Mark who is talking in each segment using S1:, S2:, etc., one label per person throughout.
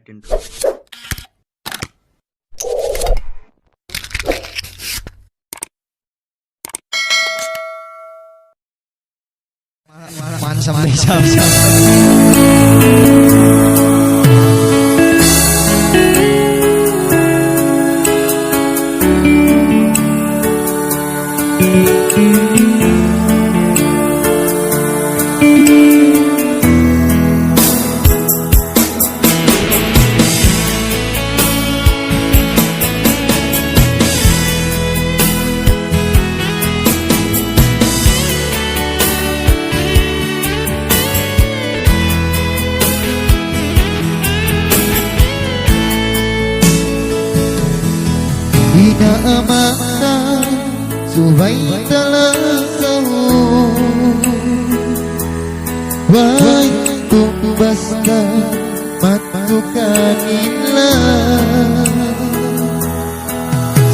S1: intro.
S2: Mana sama Sam. Ina amata subay talasaw Why tumbas ka matukanila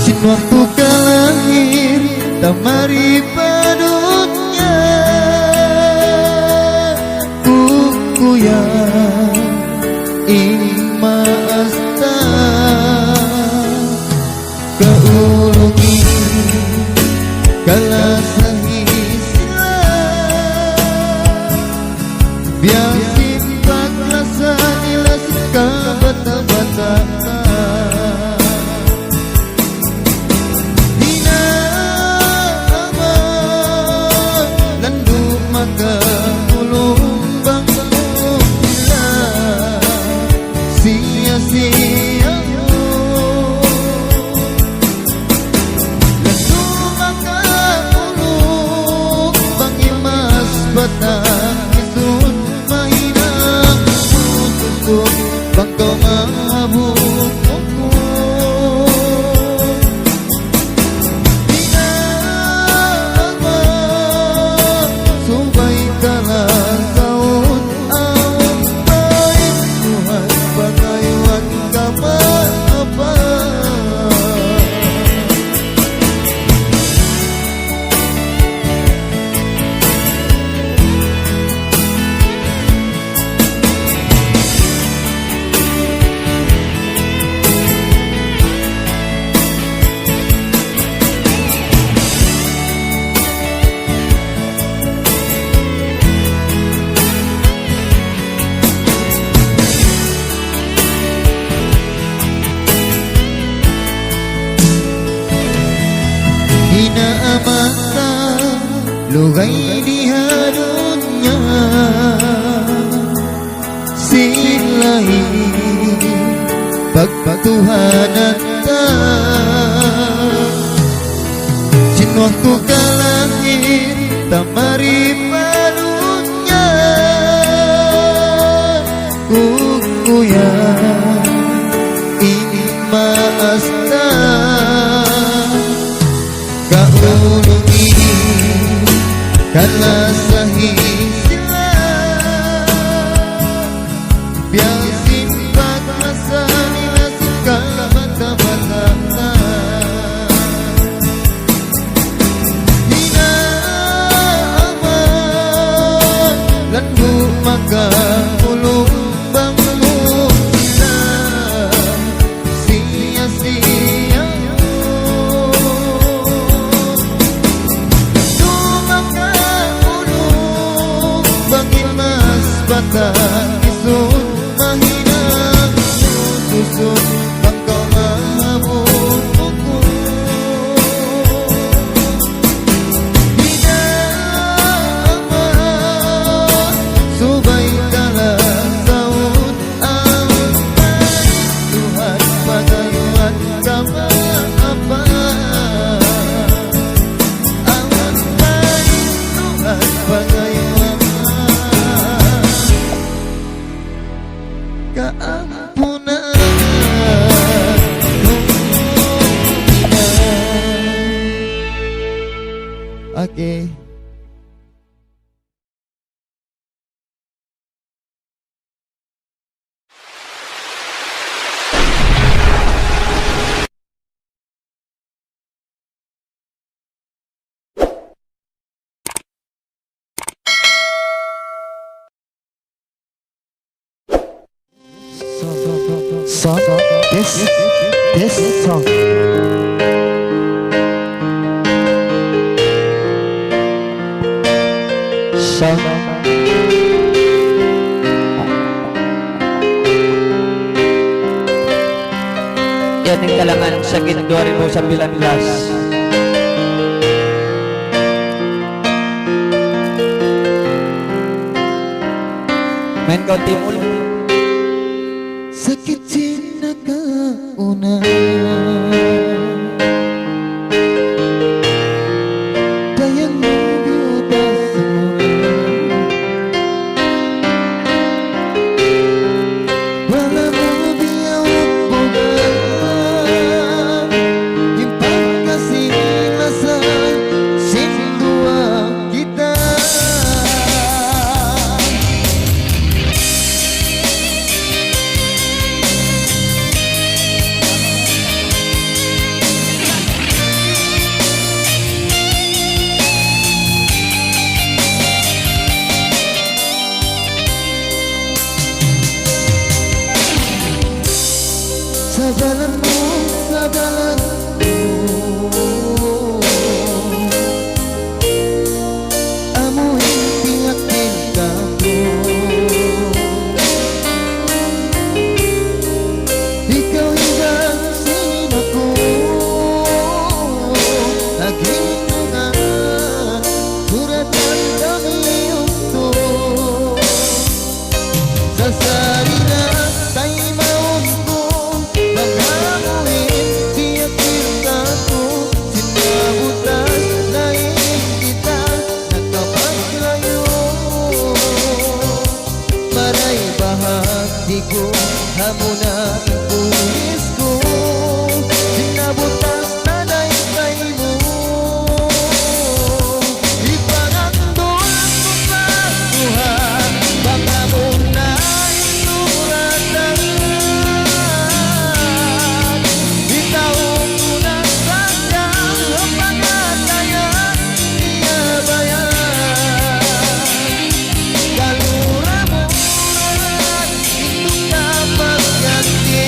S2: Sinwaktu ka lahir tamari padutnya Kukuya ima asta Kaulungi kala sahisila Biasin paglasa nilas ka bata-bata Dina aman landu maka ulung bangku bila sia-sia batang isun mainang tutup bangkau mabuk Dina ama subay kalah tahun awam baik Tuhan bagaiwan kapan apa Hina amata lugay di hadunya Silahi pagpatuhanan ta Sinwaktu ka lahir tamari padunya Kukuya ini maasta Kaulungi kala sahisila Biasin paglasa nilas ka bata-bata Dina aman landu maka ulung bangku bila sia-sia batang isun mahinang susun bangkau mabuk Dina ama subay kalah tahun awam baik Tuhan bagaiwan kama apa awan baik Tuhan bagaiwan keampunan Oke. So song, this song. Song.
S1: Yan ang kalaman ng sakit 2019. Main kau timul.
S2: Sakit cinta kauna Dayang biuta semua Wala mo biyawak bukan Yung pagkasinilasan Sindua kita Sa dalan mo, sa dalan mo Amoy tiyakin ka mo Ikaw hinggang sino ko Naghinungan Suratan kami ito Sa sarina tayo maon ko Pag-amuin, tiyakin ka ko Sinabutan, lain kita Nakapaglayo Maray bahagi ko Hamunan pulis ko Sinabutan, tanay-tay mo Ipangandol ko pa Tuhan Baka mo na inuratan Itaon ko na sadyang pangatayan Niya bayan Kalura mo rat Ito kapag ganti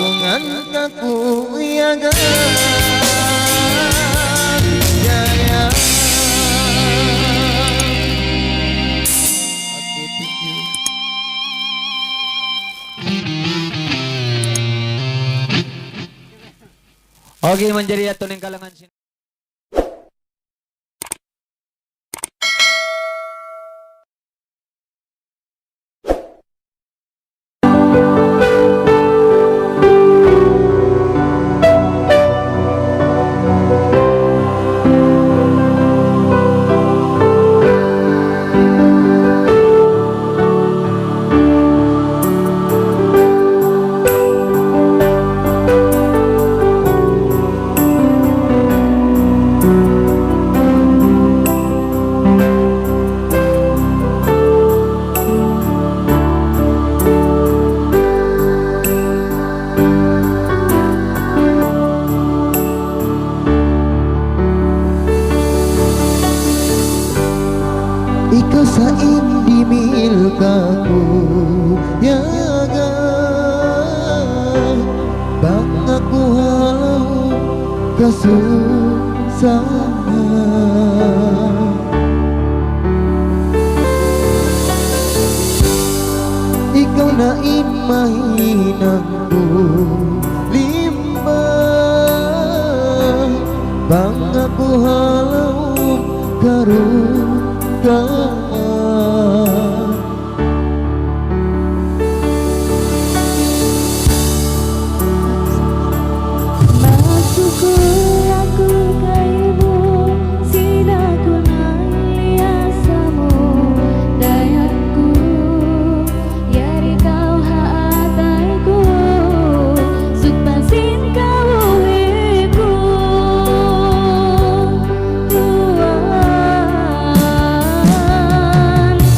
S2: Tungan kaku iaga jaya. Oke, thank you.
S1: Oke, menjadi atuning kalangan sini.
S2: Ikaw sa indimil kaku yaga bang aku halau kasusahan. Ikaw na imahinangku limbah bang aku halau karugaan.
S3: Bersyukur aku kaimu, sinaku naliasamu, dayaku, yari kau haataiku, supasin kau iku.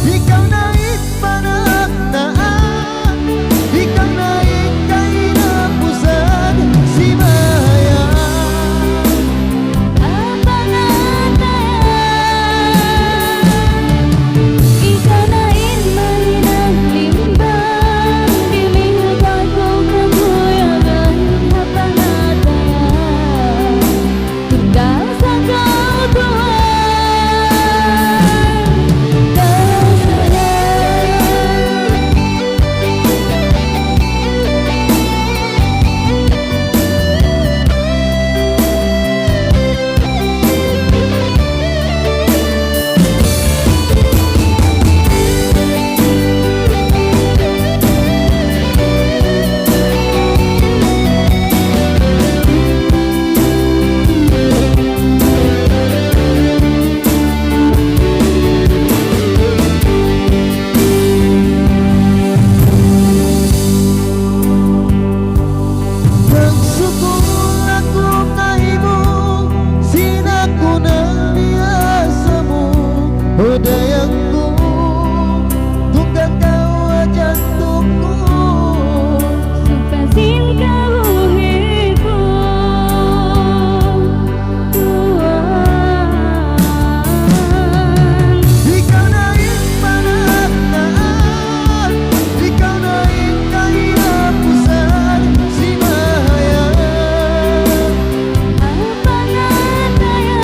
S2: Ikaw naik panaknaan, ikaw naik kainapusan si Maya.
S3: Apa ngatayan, ikaw na inmahinang limbang, dilihatan ko kabuyagan. Apa ngatayan, tunggal sa kau Tuhan,
S2: Bersyukur aku kaimu, sinaku naliasamu, oh dayangku, tunggang kau jantungku.
S3: supasin kau iku Tuhan.
S2: Ikaw naik panaknaan, ikaw naik kainapusan si Maya.
S3: Apa ngatayan,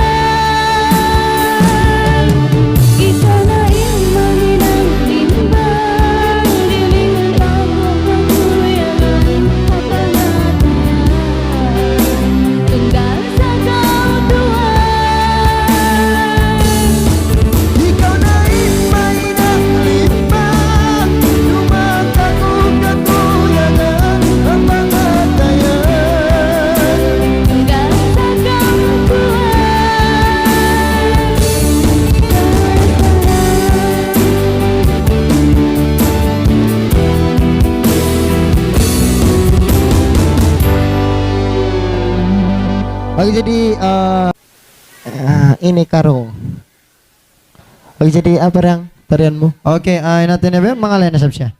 S3: ikaw na inmahinang limbang, dilihatan ko kabuyagan. Apa ngatayan, tunggal sa kau Tuhan.
S2: Ikaw naik mainang limbang, lumatago katuyagan ang mga tayan.
S3: Tunggal sa kau
S2: Oke, jadi ini karo. Oke, jadi apa yang tarianmu? Oke, natin na ba mga lena siya?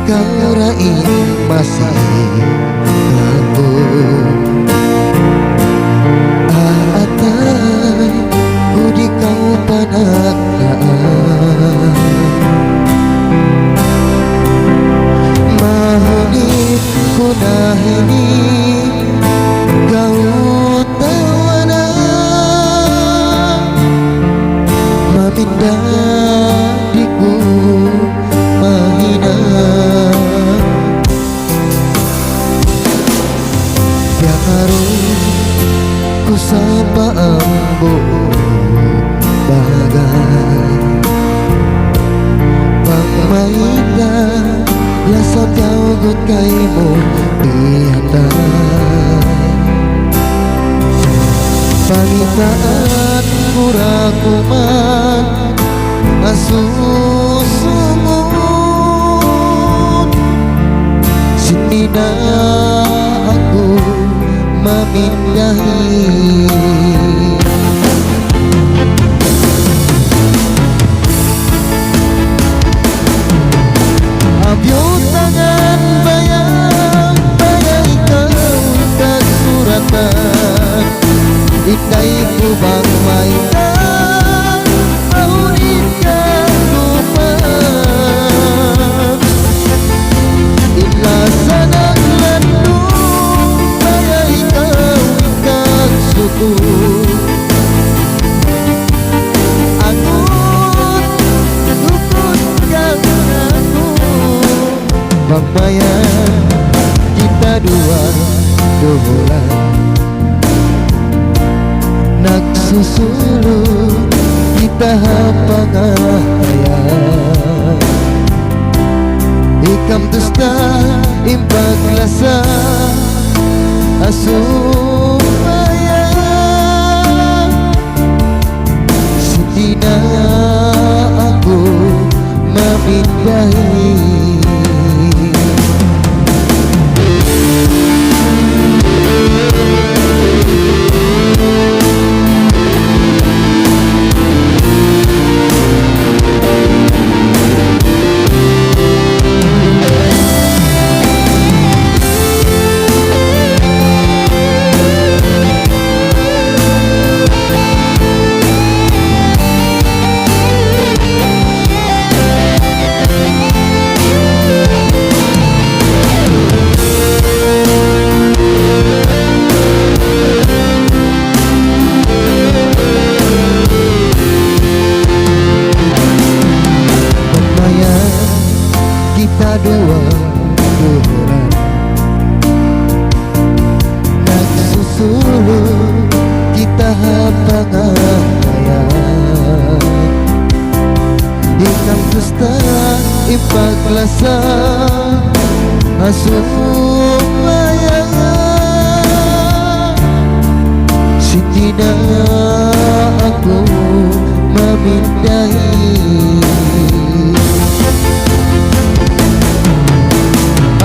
S2: kau raih masih aku atai ku di kau panaknaan mahoni ku nahini kau tawana maminda diku mahina biarun ku sapa ambo bagai pamainda lasa jaugut kaimu piantai pangitaan kurakuman asusumut sinina aku memindahi abyo tangan bayang bayang kau tak suratan indai ku bang mainan maunikah lupa illa sanak landung bayang kau ikat suku Bambayan kita dua dolan nak susulu kita hapangaya ikam dusta imbag lasa asumaya sidina aku memindahi kita dua dolan nak susulu kita hapangaya ikam dusta imbag lasa asumaya sidina aku memindahi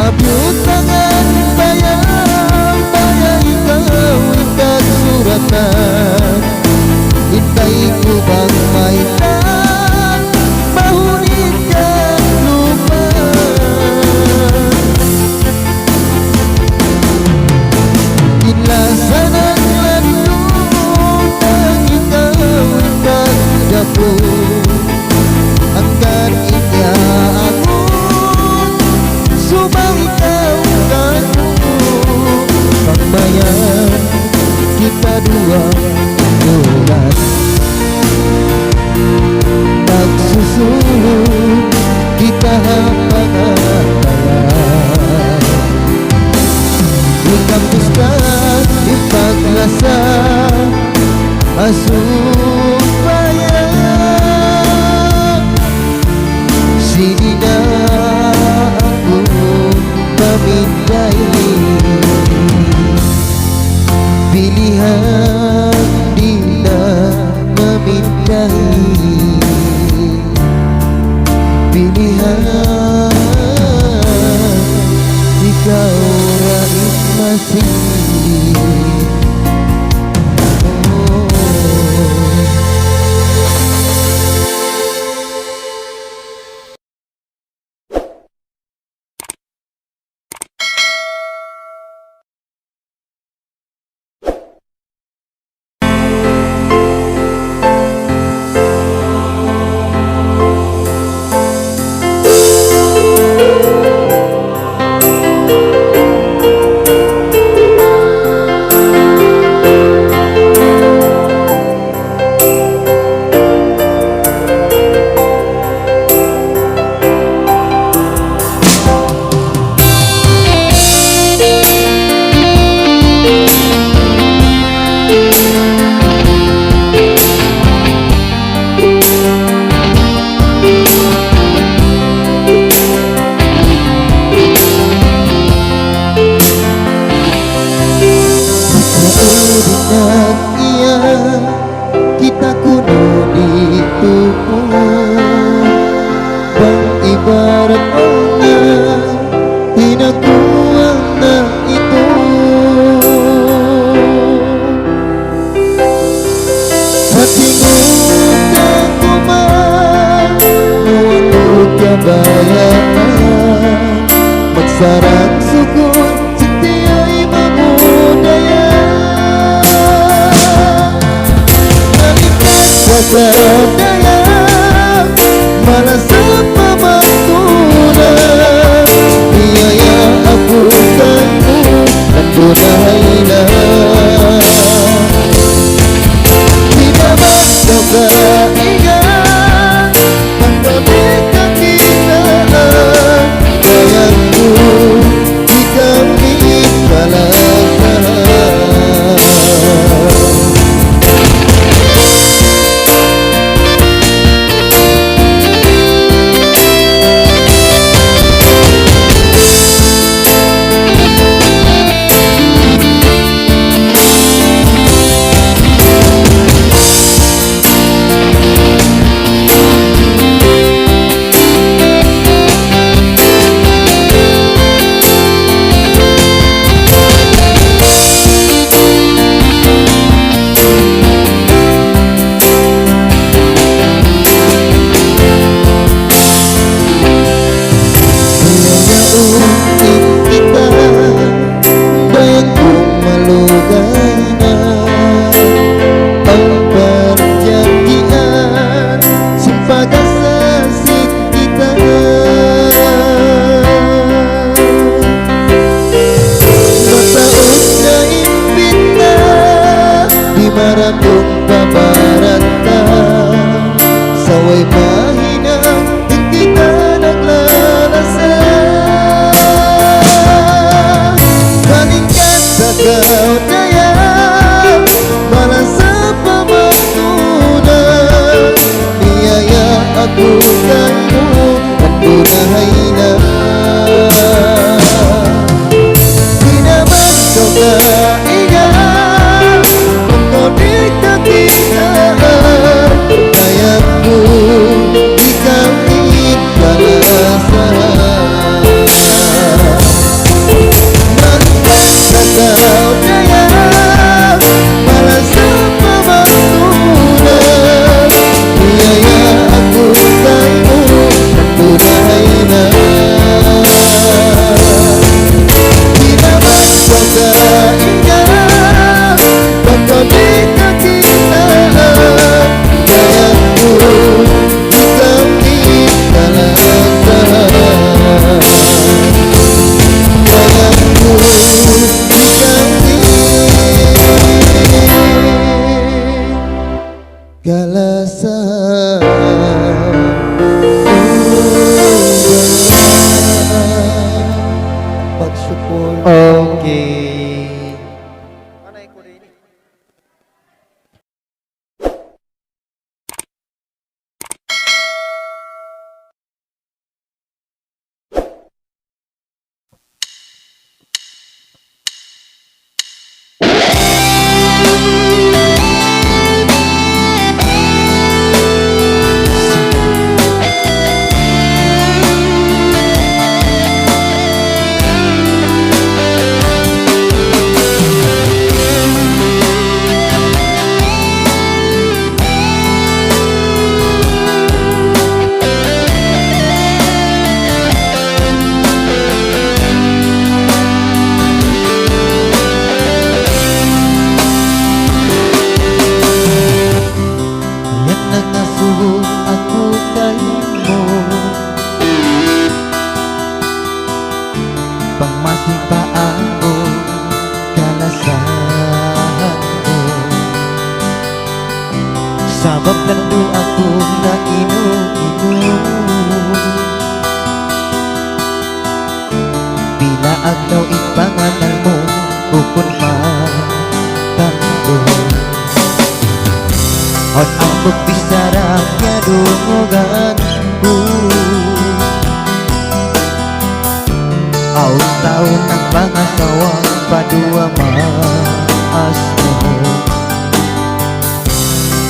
S2: abyo tangan bayang bayang kau ikat suratan intai ku bang mainan mahunikah lupa illa sanak landung tangi kau ikat dapur angkat indah aku sumang kau kaku pambayan kita dua dolan tak susulu kita hapangaya ikam dusta imbag lasa asupaya sidina aku memindahi pilihan dina memindahi pilihan jika orang masih oh. sadaya malah sa pamatunan biyaya ako kanmo nandunay na di naman daw kaigan pagkabit na kinaan kaya ko ikaw ikalasan. Maraming pabarata saway mahina hindi ka naglalasang balingkat sa kaunaya malas sa pamatunan niyaya ako kayo nandunay na di naman ko kaigan pagkabit na kinaan kaya ko ikaw ikalasan nandun sa kaunaya malas sa pamatunan niyaya ako kayo nandunay na di naman ko kaigan pagkabit na kinaan kaya ko ikaw ikalasan kaya ko ikaw ikalasan. Pag-support. Okay. Pangmasing pa ako kalasan ko sabab nando ako na inu-inu bila agdaw ipangalan mo ukon matando at ang pagpisarap niya dungugan ko taon ng mga sawang padua maas mo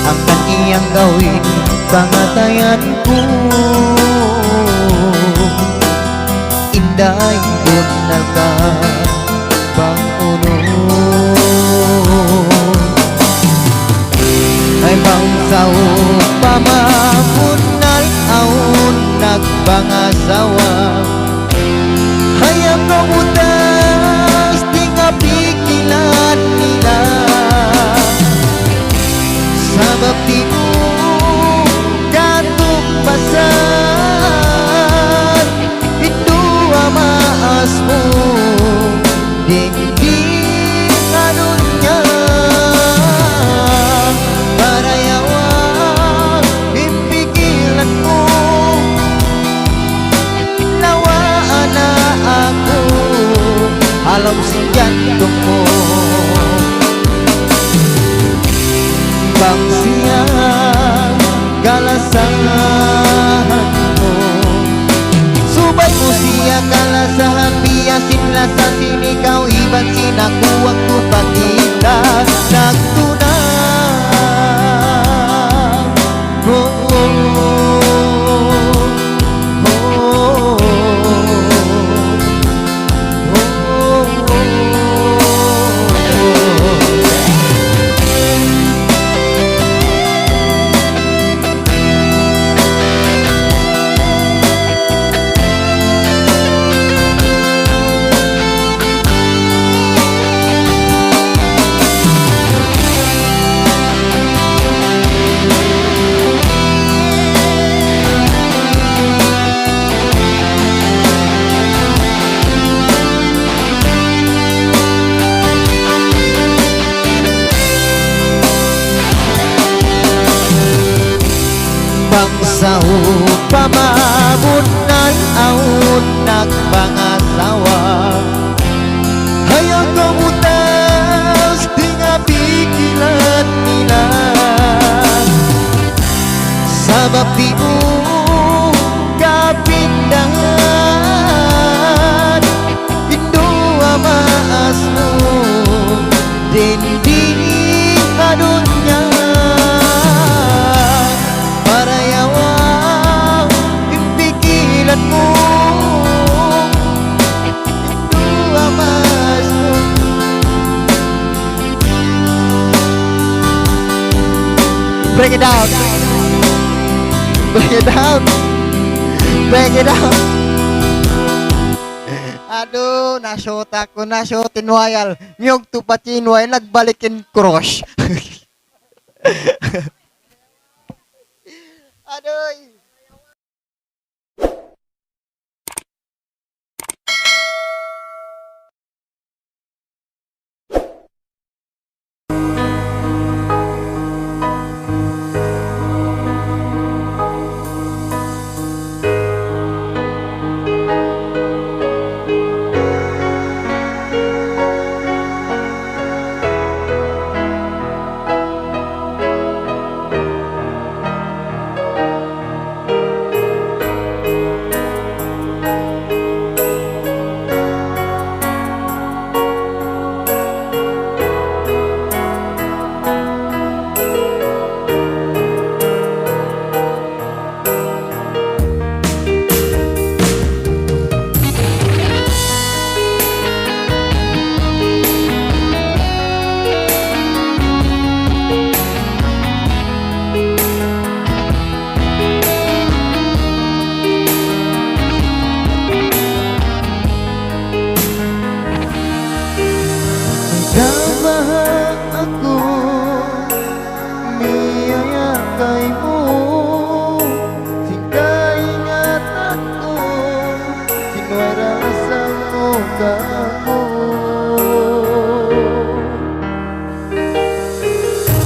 S2: ang kaniyang gawin pangatayan ko inday doon nagkapangulo ay bangsaw pamamunal aun nagbangasawa hayang kamutas di nga pikilan nila sabab di mo siang kalasahanmu. Subay mo siya kalasahan, biyasin sa sini kau iban sinaku waktu pagkita nagtunang. Oh, oh, oh, bangsa pamamunan aun nagpangasawa, hayang kamutas tinga pikilan nila, sabab di mo kapindahan indo amaas mo dinding adunya. Mo Indo amas mo. Break it down. Break it down. Break it down. Aduh, nasyot ako, nasyotin wayal. Miyog tupatin wayal, nagbalikin crush. Aduh.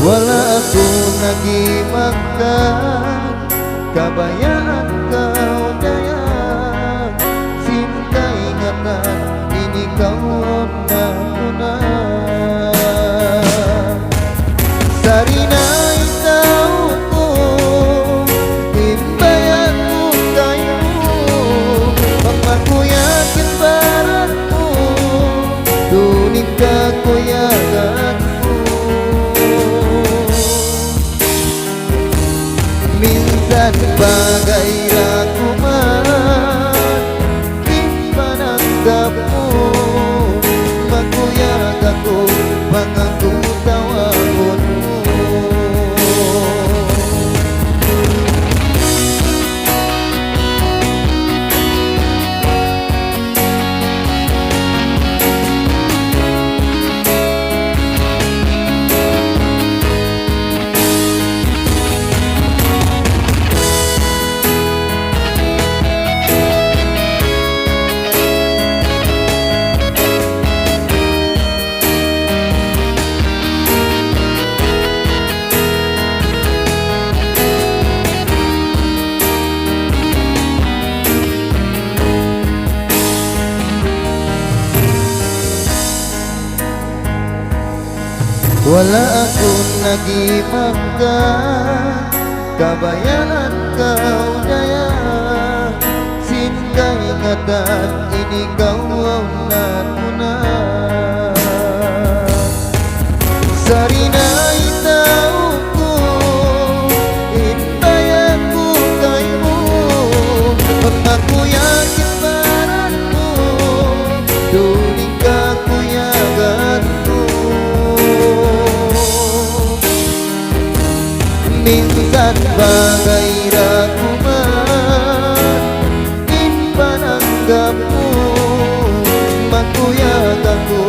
S2: Wala ako nagimagkan, kabayaan kau dayan, sinta ingatan, ini kau na. Sarina ikaw ko, timbayan mo tayo, pagmakuyakin barat mo, dunig ka kuyakan. Minsan bagay rakuman, di pananggap mo, magkuyag ako, mga kutawagod mo. Wala akong nagimang ka, kabayan kau daya, singkay ngatan inigaw natuna. Sarina itaw ko, intay ako kayo, pagmakuyakin paran mo, duling ka kuyagan ko. Minsan bagay rakuman, ipananggap mo, magkuyag ako,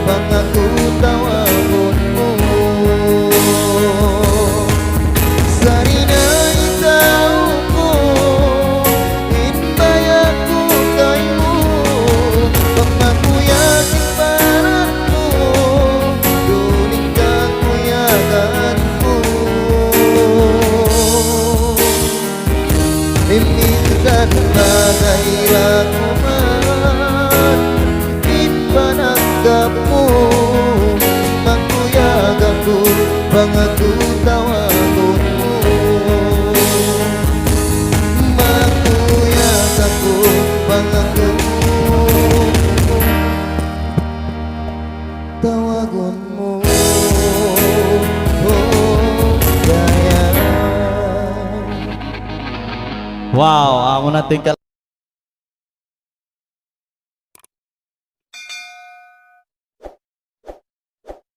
S2: pangako tawagon mo. Sarina itaw ko, inbay ako kayo, pagmakuyagin paran mo, duling ka kuyagan mo. Minsan bagay rakuman, ipananggap mo, magkuyag ako, pangako tawagon mo. Magkuyag ako, pangako tawagon mo. Gaya.
S1: Wow, amo natin